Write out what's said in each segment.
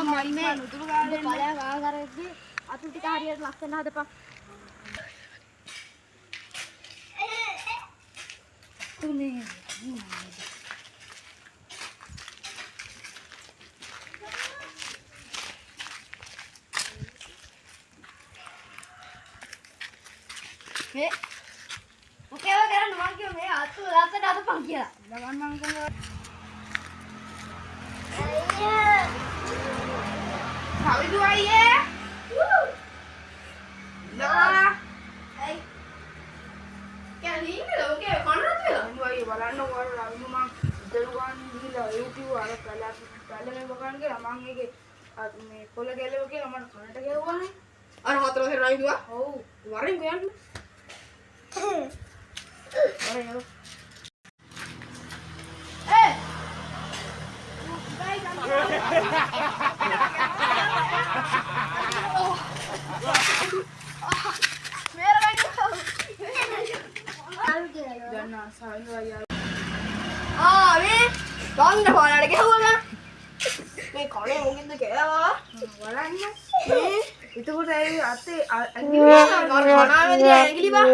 මේ උතුරු ගානේ කලයක් ආකාරයේදී අතු ටික හරියට ලස්සන හදපන්. තුනේ මේ මොකේව කරන්න මං කිව්ව මේ අතු ලස්සන හදපන් කියලා. දවල් මං කරනවා. අයියා. How do I yeah? Woo! Nah. Hey. Can you hear me? Okay, control me. අනිත් අය බලන්න ඕන මම දරුවන් ගිහලා YouTube අර පැලේ බගන්න කියලා මං ඒකේ මේ කොළ ගැලව කියලා මට කනට ගැවුවානේ. අර හතර වසරේ රයි දුවා. ඔව් වරින් ගියන්න. වරින් යෝ. ඒ Jangan saya ya. මේ ගන්න හොරට ගැහුවා. මේ කනේ මොකින්ද කියලා. බලන්න. එතකොට ඒ අතේ කනාමැදිරි ඇඟිලි බා.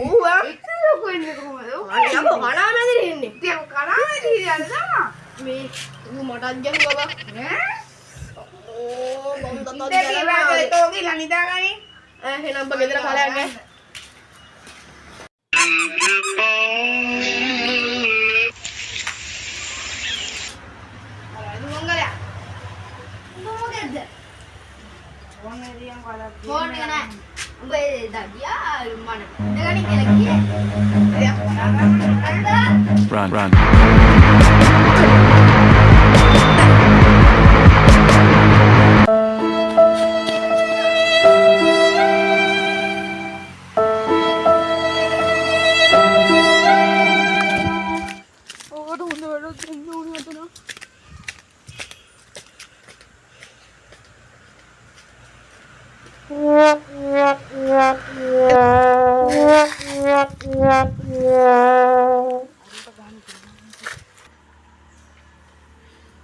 ඌව ඉතින් ලොකු ඉන්නේ කොහමද? යකෝ කනාමැදිරි ඉන්නේ. ඉතින් කනාමැදිරි යනවා. මේ ඌ මටත් ගැහුවා බා. ඕ මම තත්ත ඉතින් ඒක තෝගිලා නිදාගනි. එහෙනම් ඔබ ගෙදර කලයක් නැහැ. Phone ka na. Ang ba dagya mana? Dagani lagi. Run.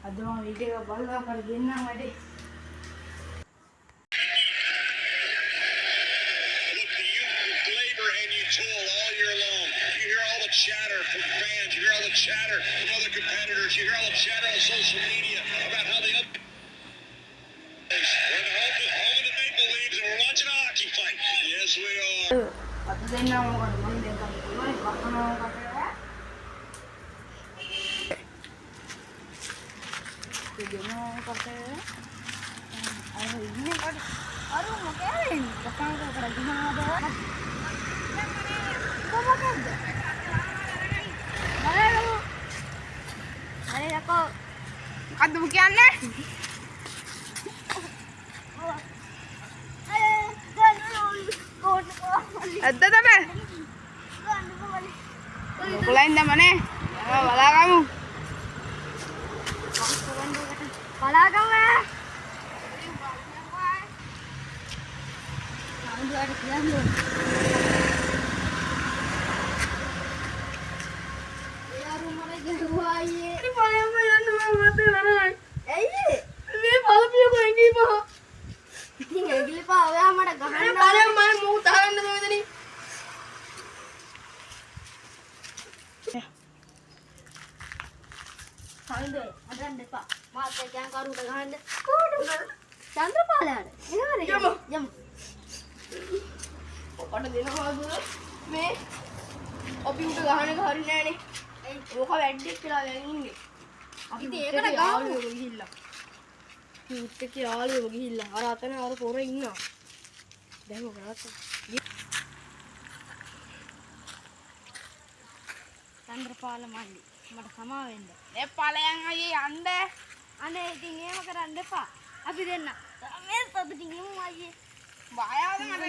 අද මම වීඩියෝ එක බලලා කර දෙන්නම් වැඩේ. Chatter from fans, you hear all the chatter from other competitors, you hear all the chatter on social media about how they we're home to Maple Leafs and we're watching a hockey fight. Yes, we are. අද දෙන්නම් මොකද මම දැන් කරන්නේ බකනවා කටේ. දෙනවා කටේ. අර ඉන්නේ කොට අර මොකද බකනවා කර දිනවද? කොහොමද? බලන්න. අර යකෝ මොකද්ද මු කියන්නේ? ඇද්ද තමයි? මොකලයින්ද මනේ? බලාගමු. බලාගමු. චන්ද්‍රපාලයාට යමු. ඔකට දෙනවාද මේ අපි උට ගහන එක හරි නෑනේ. ඕක වැඩික් කියලා දැන් ඉන්නේ. අපි ඉතින් ඒකට යාළුවෝ ගිහිල්ලා. ඌත් එක්ක යාළුවෝ ගිහිල්ලා අර අතන අර පොර ඉන්නවා. දැන් ඔක රාත්. චන්ද්‍රපාල මල්ලි මට සමා වෙන්න. ඒ ඵලයන් අයියේ යන්න. අනේ ඉතින් එහෙම කරන්න එපා. අපි දෙන්න. මේ සතුටින් යමු අයියේ. බයවද මට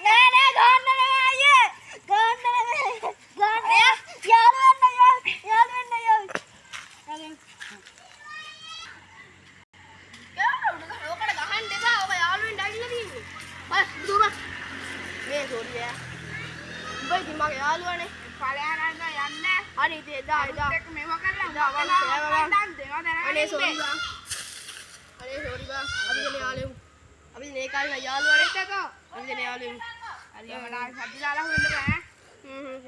නෑ ගන්න නෑ අයියේ. ගන්න නෑ. ගන්න. යාළු වෙන්න. ඕකට ගහන්න එපා. ඔබ යාළුවෙන් ඩගිලා තියෙන්නේ. බස් දුර. මේ සෝරියා. උඹ ඉතින් මගේ යාළුවානේ. ඵලයන් යන්න. හරි ඉතින් එදා එක්ක මේව කරලා අනේ සෝරියා. අනේ අපි දෙන යාළුවෝ. අපි මේ කාලේ යාළුවා එක්ක අපි දෙන යාළුවෝ. හරි මට ආයෙ සද්ද දාලා හොයන්න බෑ.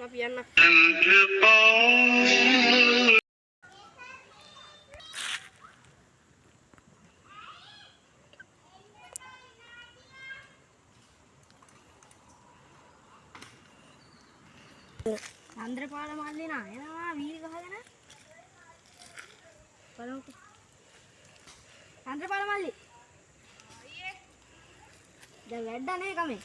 අපි යන්න. චන්ද්‍රපාල මල්ලි නා එනවා වීල් ගහගෙන බලමුකෝ චන්ද්‍රපාල මල්ලි දැන් වැඩ නැහැ කමේ